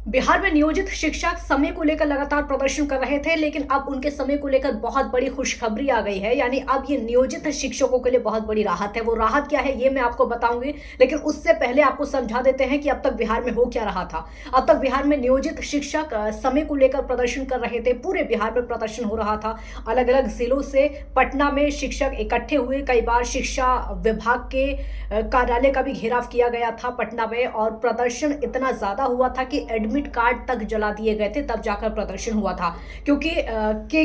बिहार में नियोजित शिक्षक समय को लेकर लगातार प्रदर्शन कर रहे थे, लेकिन अब उनके समय को लेकर बहुत बड़ी खुशखबरी आ गई है। यानी अब ये नियोजित शिक्षकों के लिए बहुत बड़ी राहत है। वो राहत क्या है ये मैं आपको बताऊंगी, लेकिन उससे पहले आपको समझा देते हैं कि अब तक बिहार में हो क्या रहा था। अब तक बिहार में नियोजित शिक्षक समय को लेकर प्रदर्शन कर रहे थे। पूरे बिहार में प्रदर्शन हो रहा था। अलग अलग जिलों से पटना में शिक्षक इकट्ठे हुए। कई बार शिक्षा विभाग के कार्यालय का भी घेराव किया गया था पटना में, और प्रदर्शन इतना ज्यादा हुआ था कि एडमिट कार्ड तक जला दिए गए थे, तब जाकर प्रदर्शन हुआ था। क्योंकि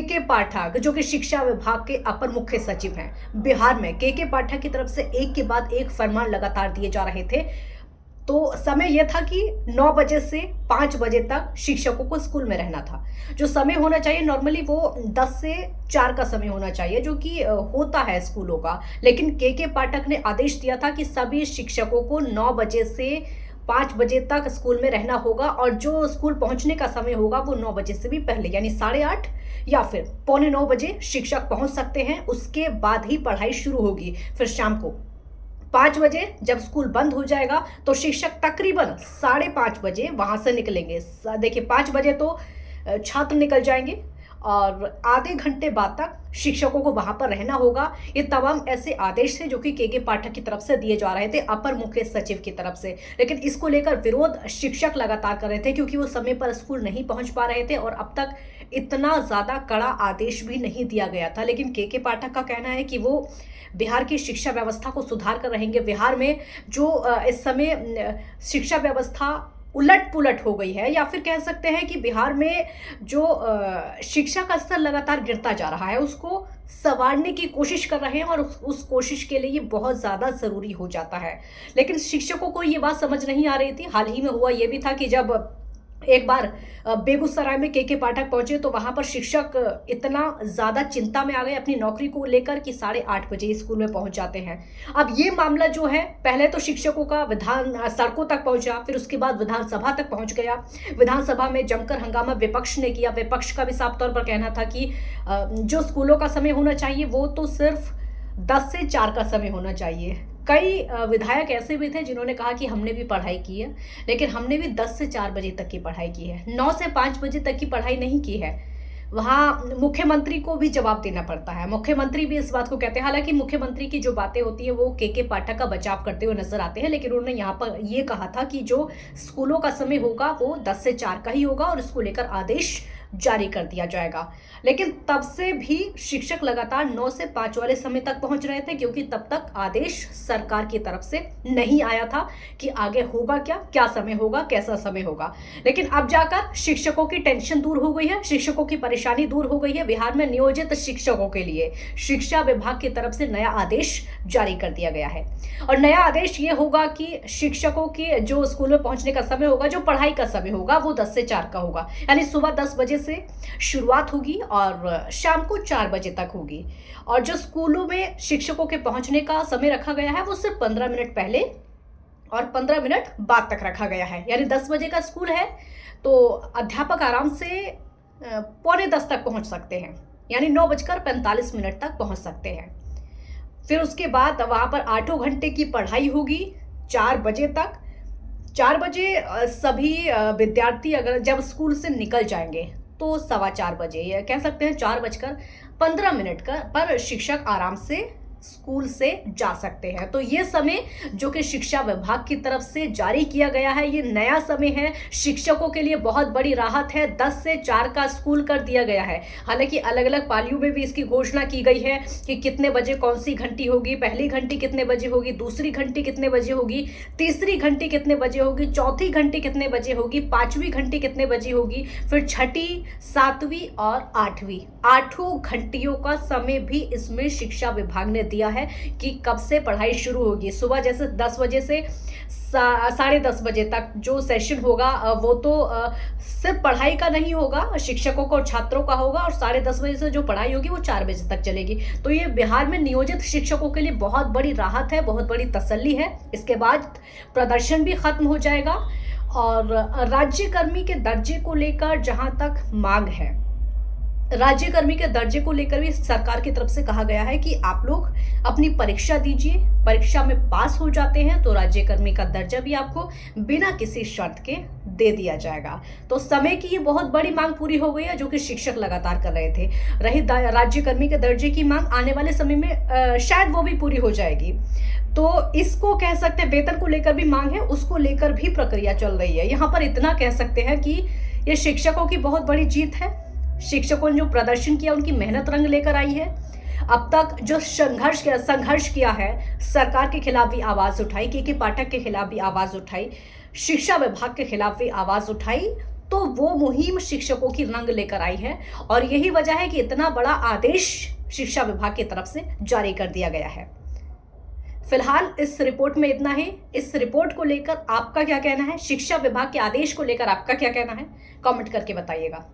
के पाठक जो कि शिक्षा विभाग के अपर मुख्य सचिव हैं बिहार में, के पाठक की तरफ से एक के बाद एक फरमान लगातार दिए जा रहे थे। तो समय यह था कि 9 बजे से 5 बजे तक शिक्षकों को स्कूल में रहना था। जो समय होना चाहिए नॉर्मली वो 10 से 4 का समय होना चाहिए, जो कि होता है स्कूलों का। लेकिन के पाठक ने आदेश दिया था कि सभी शिक्षकों को 9 बजे से 5 बजे तक स्कूल में रहना होगा, और जो स्कूल पहुंचने का समय होगा वो 9 बजे से भी पहले, यानी 8:30 या फिर 8:45 बजे शिक्षक पहुंच सकते हैं। उसके बाद ही पढ़ाई शुरू होगी। फिर शाम को 5 बजे जब स्कूल बंद हो जाएगा तो शिक्षक तकरीबन 5:30 बजे वहां से निकलेंगे। देखिए 5 बजे तो छात्र निकल जाएंगे, और आधे घंटे बाद तक शिक्षकों को वहां पर रहना होगा। ये तमाम ऐसे आदेश थे जो कि के पाठक की तरफ से दिए जा रहे थे, अपर मुख्य सचिव की तरफ से। लेकिन इसको लेकर विरोध शिक्षक लगातार कर रहे थे, क्योंकि वो समय पर स्कूल नहीं पहुंच पा रहे थे, और अब तक इतना ज्यादा कड़ा आदेश भी नहीं दिया गया था। लेकिन के पाठक का कहना है कि वो बिहार की शिक्षा व्यवस्था को सुधार कर रहेंगे। बिहार में जो इस समय शिक्षा व्यवस्था उलट पुलट हो गई है, या फिर कह सकते हैं कि बिहार में जो शिक्षा का स्तर लगातार गिरता जा रहा है, उसको संवारने की कोशिश कर रहे हैं, और उस कोशिश के लिए ये बहुत ज़्यादा ज़रूरी हो जाता है। लेकिन शिक्षकों को ये बात समझ नहीं आ रही थी। हाल ही में हुआ ये भी था कि जब एक बार बेगूसराय में के पाठक पहुंचे, तो वहां पर शिक्षक इतना ज्यादा चिंता में आ गए अपनी नौकरी को लेकर कि 8:30 बजे स्कूल में पहुंच जाते हैं। अब ये मामला जो है, पहले तो शिक्षकों का सड़कों तक पहुंचा, फिर उसके बाद विधानसभा तक पहुंच गया। विधानसभा में जमकर हंगामा विपक्ष ने किया। विपक्ष का भी साफ तौर पर कहना था कि जो स्कूलों का समय होना चाहिए वो तो सिर्फ 10 से 4 का समय होना चाहिए। कई विधायक ऐसे भी थे जिन्होंने कहा कि हमने भी पढ़ाई की है, लेकिन हमने भी 10 से 4 बजे तक की पढ़ाई की है, 9 से 5 बजे तक की पढ़ाई नहीं की है। वहाँ मुख्यमंत्री को भी जवाब देना पड़ता है। मुख्यमंत्री भी इस बात को कहते हैं। हालांकि मुख्यमंत्री की जो बातें होती है वो के पाठक का बचाव करते हुए नजर आते हैं, लेकिन उन्होंने यहाँ पर ये कहा था कि जो स्कूलों का समय होगा वो 10 से 4 का ही होगा, और इसको लेकर आदेश जारी कर दिया जाएगा। लेकिन तब से भी शिक्षक लगातार 9 से 5 वाले समय तक पहुंच रहे थे, क्योंकि तब तक आदेश सरकार की तरफ से नहीं आया था कि आगे होगा क्या समय होगा, कैसा समय होगा। लेकिन अब जाकर शिक्षकों की टेंशन दूर हो गई है, शिक्षकों की परेशानी दूर हो गई है। बिहार में नियोजित शिक्षकों के लिए शिक्षा विभाग की तरफ से नया आदेश जारी कर दिया गया है, और नया आदेश ये होगा कि शिक्षकों की जो स्कूल में पहुंचने का समय होगा, जो पढ़ाई का समय होगा, वो 10 से 4 का होगा। यानी सुबह 10 बजे से शुरुआत होगी और शाम को 4 बजे तक होगी। और जो स्कूलों में शिक्षकों के पहुंचने का समय रखा गया है वो सिर्फ 15 मिनट पहले और 15 मिनट बाद तक रखा गया है। यानी 10 बजे का स्कूल है तो अध्यापक आराम से 9:45 तक पहुंच सकते हैं, यानी 9:45 तक पहुंच सकते हैं। फिर उसके बाद वहां पर 8 घंटे की पढ़ाई होगी 4 बजे तक। 4 बजे सभी विद्यार्थी अगर जब स्कूल से निकल जाएंगे तो 4:15 बजे, या कह सकते हैं 4:15 का पर शिक्षक आराम से स्कूल से जा सकते हैं। तो ये समय जो कि शिक्षा विभाग की तरफ से जारी किया गया है, ये नया समय है। शिक्षकों के लिए बहुत बड़ी राहत है। 10 से 4 का स्कूल कर दिया गया है। हालांकि अलग अलग पालियों में भी इसकी घोषणा की गई है कि कितने बजे कौन सी घंटी होगी, पहली घंटी कितने बजे होगी, दूसरी घंटी कितने बजे होगी, तीसरी घंटी कितने बजे होगी, चौथी घंटी कितने बजे होगी, 5वीं घंटी कितने बजे होगी, फिर 6ठी, 7वीं और 8वीं, 8 घंटियों का समय भी इसमें शिक्षा विभाग ने दिया है कि कब से पढ़ाई शुरू होगी। सुबह जैसे 10 बजे से 10:30 बजे तक जो सेशन होगा वो तो सिर्फ पढ़ाई का नहीं होगा, शिक्षकों को और छात्रों का होगा, और 10:30 बजे से जो पढ़ाई होगी वो 4 बजे तक चलेगी। तो ये बिहार में नियोजित शिक्षकों के लिए बहुत बड़ी राहत है, बहुत बड़ी तसल्ली है। इसके बाद प्रदर्शन भी खत्म हो जाएगा। और राज्यकर्मी के दर्जे को लेकर जहां तक मांग है, राज्यकर्मी के दर्जे को लेकर भी सरकार की तरफ से कहा गया है कि आप लोग अपनी परीक्षा दीजिए, परीक्षा में पास हो जाते हैं तो राज्यकर्मी का दर्जा भी आपको बिना किसी शर्त के दे दिया जाएगा। तो समय की ये बहुत बड़ी मांग पूरी हो गई है जो कि शिक्षक लगातार कर रहे थे। रही राज्यकर्मी के दर्जे की मांग, आने वाले समय में शायद वो भी पूरी हो जाएगी। तो इसको कह सकते हैं वेतन को लेकर भी मांग है, उसको लेकर भी प्रक्रिया चल रही है। यहाँ पर इतना कह सकते हैं कि ये शिक्षकों की बहुत बड़ी जीत है। शिक्षकों ने जो प्रदर्शन किया उनकी मेहनत रंग लेकर आई है। अब तक जो संघर्ष किया है, सरकार के खिलाफ भी आवाज उठाई, के पाठक के खिलाफ भी आवाज उठाई, शिक्षा विभाग के खिलाफ भी आवाज उठाई, तो वो मुहिम शिक्षकों की रंग लेकर आई है। और यही वजह है कि इतना बड़ा आदेश शिक्षा विभाग की तरफ से जारी कर दिया गया है। फिलहाल इस रिपोर्ट में इतना ही। इस रिपोर्ट को लेकर आपका क्या कहना है, शिक्षा विभाग के आदेश को लेकर आपका क्या कहना है, कमेंट करके बताइएगा।